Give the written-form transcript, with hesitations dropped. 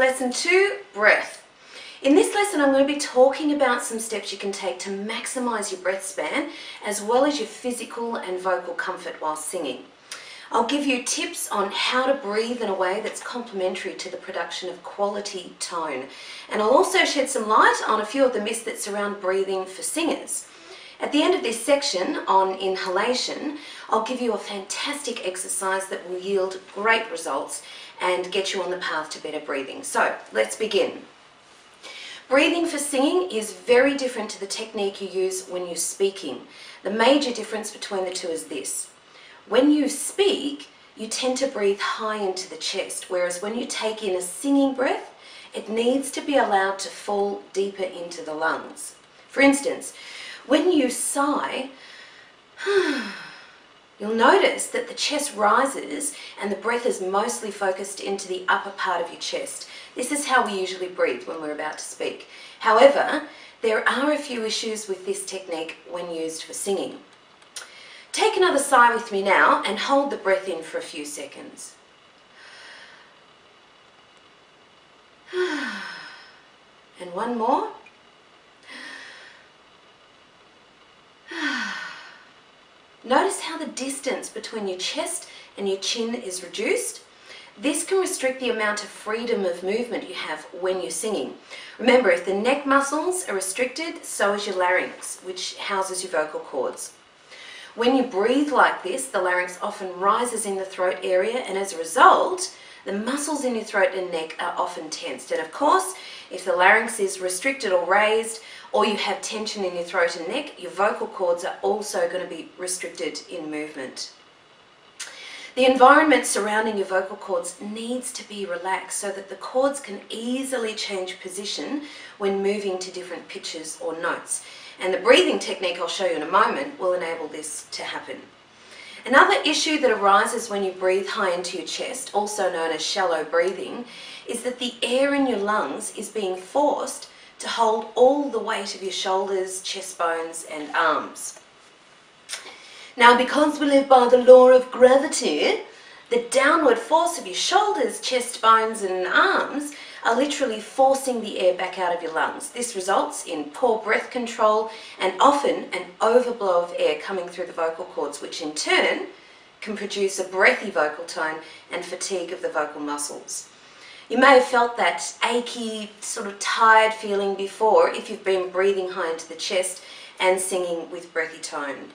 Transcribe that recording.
lesson 2, breath. In this lesson I'm going to be talking about some steps you can take to maximise your breath span as well as your physical and vocal comfort while singing. I'll give you tips on how to breathe in a way that's complementary to the production of quality tone. And I'll also shed some light on a few of the myths that surround breathing for singers. At the end of this section on inhalation, I'll give you a fantastic exercise that will yield great results and get you on the path to better breathing. So let's begin. Breathing for singing is very different to the technique you use when you're speaking. The major difference between the two is this. When you speak, you tend to breathe high into the chest, whereas when you take in a singing breath, it needs to be allowed to fall deeper into the lungs. For instance, when you sigh, you'll notice that the chest rises and the breath is mostly focused into the upper part of your chest. This is how we usually breathe when we're about to speak. However, there are a few issues with this technique when used for singing. Take another sigh with me now and hold the breath in for a few seconds. And one more. Notice how the distance between your chest and your chin is reduced. This can restrict the amount of freedom of movement you have when you're singing. Remember, if the neck muscles are restricted, so is your larynx, which houses your vocal cords. When you breathe like this, the larynx often rises in the throat area, and as a result, the muscles in your throat and neck are often tensed. And of course, if the larynx is restricted or raised, or you have tension in your throat and neck, your vocal cords are also going to be restricted in movement. The environment surrounding your vocal cords needs to be relaxed so that the cords can easily change position when moving to different pitches or notes. And the breathing technique I'll show you in a moment will enable this to happen. Another issue that arises when you breathe high into your chest, also known as shallow breathing, is that the air in your lungs is being forced to hold all the weight of your shoulders, chest bones and arms. Now, because we live by the law of gravity, the downward force of your shoulders, chest bones and arms are literally forcing the air back out of your lungs. This results in poor breath control and often an overflow of air coming through the vocal cords, which in turn can produce a breathy vocal tone and fatigue of the vocal muscles. You may have felt that achy, sort of tired feeling before if you've been breathing high into the chest and singing with breathy tone.